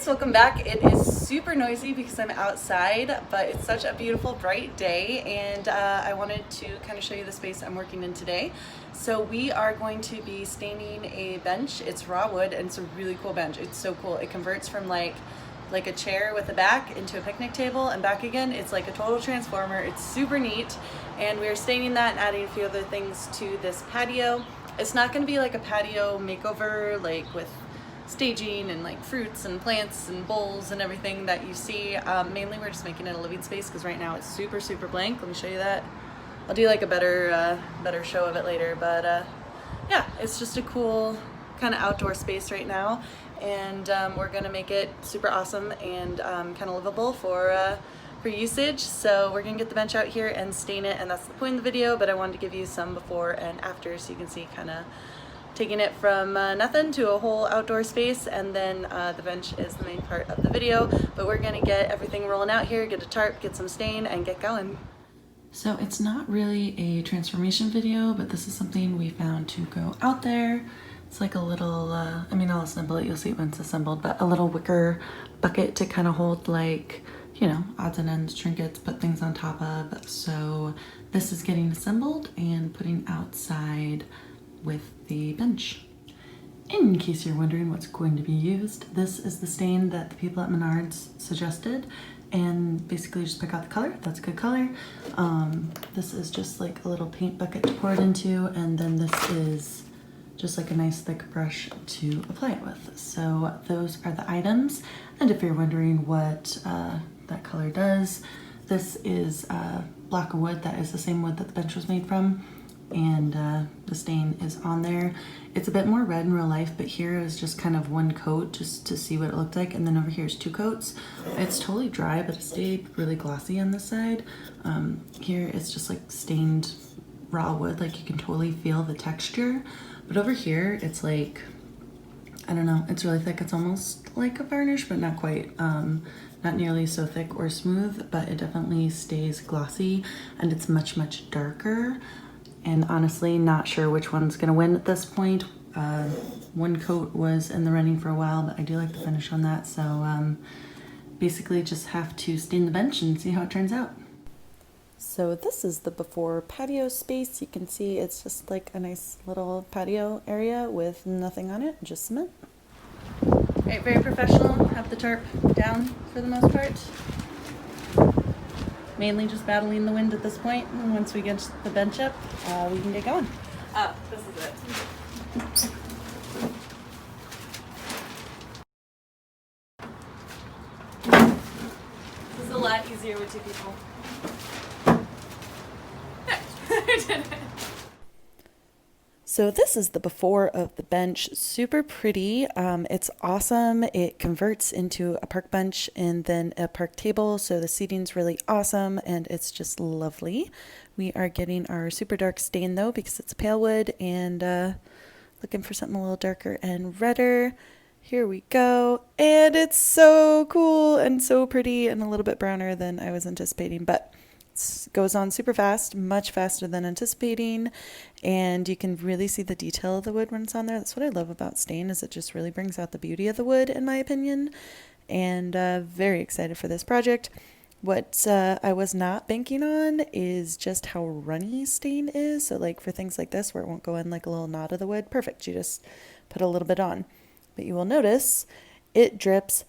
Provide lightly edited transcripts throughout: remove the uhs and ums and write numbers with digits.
guys, welcome back. It is super noisy because I'm outside, but it's such a beautiful bright day, and I wanted to kind of show you the space I'm working in today. So we are going to be staining a bench. It's raw wood and it's a really cool bench. It's so cool. It converts from like a chair with a back into a picnic table and back again. It's like a total transformer. It's super neat, and we're staining that and adding a few other things to this patio. It's not going to be like a patio makeover like with staging and like fruits and plants and bowls and everything that you see. Mainly we're just making it a living space because right now it's super blank. Let me show you that. I'll do like a better show of it later, but yeah, it's just a cool kind of outdoor space right now, and we're gonna make it super awesome and kind of livable for usage. So we're gonna get the bench out here and stain it, and that's the point of the video, but I wanted to give you some before and after so you can see kind of taking it from nothing to a whole outdoor space. And then the bench is the main part of the video, but we're gonna get everything rolling out here, get a tarp, get some stain, and get going. So it's not really a transformation video, but this is something we found to go out there. It's like a little, I mean, I'll assemble it, you'll see it when it's assembled, but a little wicker bucket to kind of hold, like, you know, odds and ends, trinkets, put things on top of. So this is getting assembled and putting outside with the bench. In case you're wondering what's going to be used, this is the stain that the people at Menards suggested, and basically just pick out the color. That's a good color. This is just like a little paint bucket to pour it into, and then this is just like a nice thick brush to apply it with. So those are the items. And if you're wondering what that color does, this is block of wood that is the same wood that the bench was made from, and the stain is on there. It's a bit more red in real life, but here is just kind of one coat just to see what it looked like, and then over here is 2 coats. It's totally dry, but it stayed really glossy on this side. Here it's just like stained raw wood, like you can totally feel the texture, but over here it's like, I don't know, it's really thick. It's almost like a varnish, but not quite. Not nearly so thick or smooth, but it definitely stays glossy, and it's much darker. And honestly, not sure which one's gonna win at this point. One coat was in the running for a while, but I do like the finish on that. So basically just have to stain the bench and see how it turns out. So this is the before patio space. You can see it's just like a nice little patio area with nothing on it, just cement. All right, very professional. Have the tarp down for the most part. Mainly just battling the wind at this point, and once we get the bench up, we can get going. Oh, this is it. This is a lot easier with 2 people. I did it. So this is the before of the bench. Super pretty. It's awesome. It converts into a park bench and then a park table. So the seating's really awesome and it's just lovely. We are getting our super dark stain though because it's a pale wood, and looking for something a little darker and redder. Here we go. And it's so cool and so pretty and a little bit browner than I was anticipating, but goes on super fast, much faster than anticipating, and you can really see the detail of the wood when it's on there. That's what I love about stain, is it just really brings out the beauty of the wood, in my opinion. And very excited for this project. What I was not banking on is just how runny stain is. So like for things like this where it won't go in like a little knot of the wood, perfect, you just put a little bit on. But you will notice it drips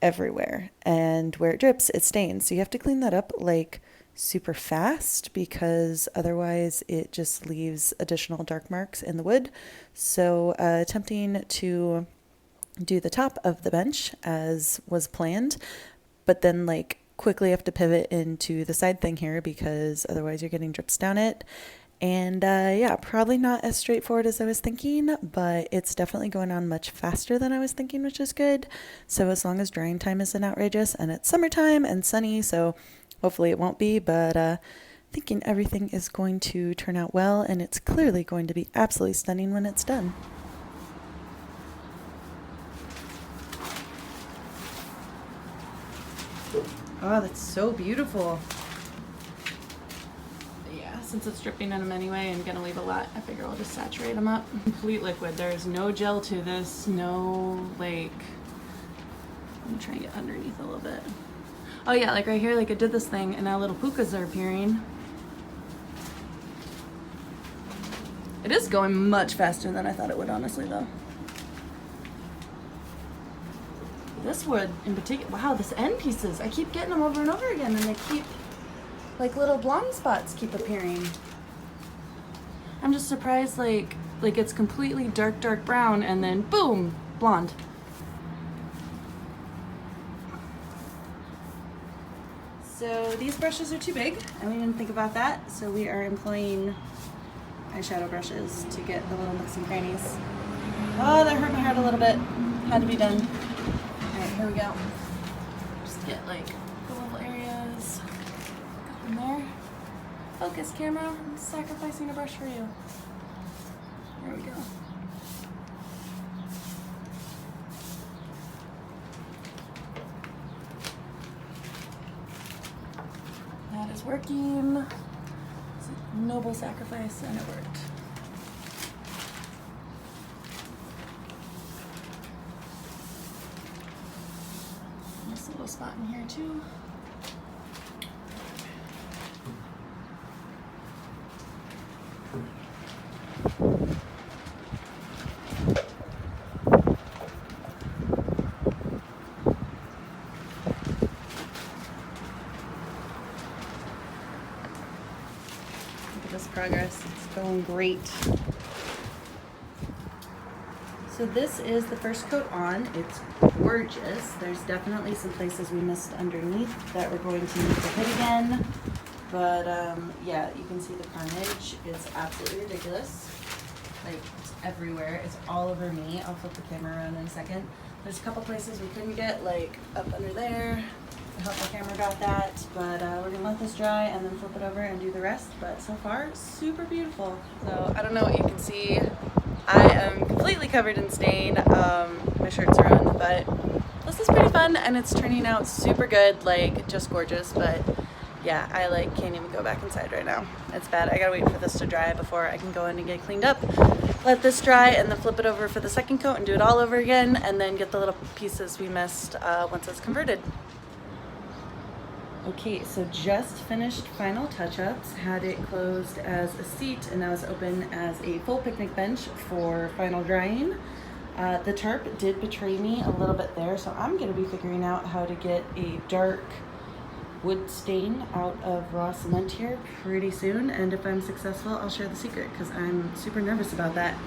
everywhere, and where it drips it stains, so you have to clean that up like super fast because otherwise it just leaves additional dark marks in the wood. So attempting to do the top of the bench as was planned, but then like quickly have to pivot into the side thing here because otherwise you're getting drips down it. And yeah, probably not as straightforward as I was thinking, but it's definitely going on much faster than I was thinking, which is good. So as long as drying time isn't outrageous, and it's summertime and sunny, so hopefully it won't be, but thinking everything is going to turn out well, and it's clearly going to be absolutely stunning when it's done. Oh, that's so beautiful. Yeah, since it's dripping in them anyway and gonna leave a lot, I figure I'll just saturate them up. Complete liquid. There's no gel to this, no like I'm trying to get underneath a little bit. Oh yeah, like right here, like it did this thing and now little pukas are appearing. It is going much faster than I thought it would, honestly, though. This wood in particular, wow, this end pieces, I keep getting them over and over again and they keep, like little blonde spots keep appearing. I'm just surprised, like it's completely dark brown and then boom, blonde. So these brushes are too big, and we didn't think about that, so we are employing eyeshadow brushes to get the little nooks and crannies. Oh, that hurt my heart a little bit. Had to be done. All right, here we go. Just get like the little areas. Got them there. Focus, camera. I'm sacrificing a brush for you. There we go. That is working. It's a noble sacrifice, and it worked. Nice little spot in here too. This progress, it's going great. So this is the first coat on. It's gorgeous. There's definitely some places we missed underneath that we're going to need to hit again. But yeah, you can see the carnage is absolutely ridiculous. Like, it's everywhere. It's all over me. I'll flip the camera around in a second. There's a couple places we couldn't get, like up under there. I hope the camera got that, but we're gonna let this dry and then flip it over and do the rest. But so far, super beautiful. So I don't know what you can see. I am completely covered in stain. My shirt's ruined, but this is pretty fun and it's turning out super good, like just gorgeous. But yeah, I like can't even go back inside right now. It's bad. I gotta wait for this to dry before I can go in and get cleaned up. Let this dry and then flip it over for the second coat and do it all over again, and then get the little pieces we missed once it's converted. Okay, so just finished final touch-ups, had it closed as a seat and now it's open as a full picnic bench for final drying. The tarp did betray me a little bit there, so I'm going to be figuring out how to get a dark wood stain out of raw cement here pretty soon, and if I'm successful, I'll share the secret because I'm super nervous about that.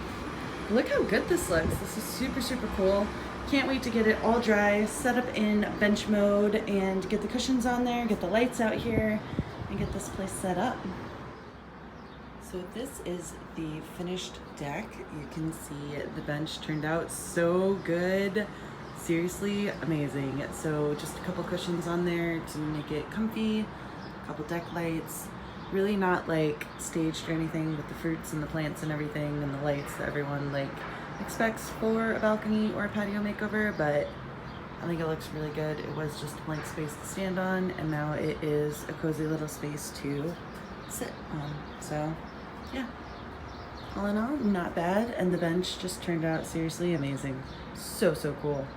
Look how good this looks. This is super, super cool. Can't wait to get it all dry, set up in bench mode, and get the cushions on there, get the lights out here, and get this place set up. So this is the finished deck. You can see the bench turned out so good. Seriously amazing. So just a couple cushions on there to make it comfy, a couple deck lights. Really not like staged or anything with the fruits and the plants and everything and the lights that everyone like expects for a balcony or a patio makeover, but I think it looks really good. It was just a blank space to stand on, and now it is a cozy little space to sit on. So yeah, all in all, not bad, and the bench just turned out seriously amazing. So, so cool.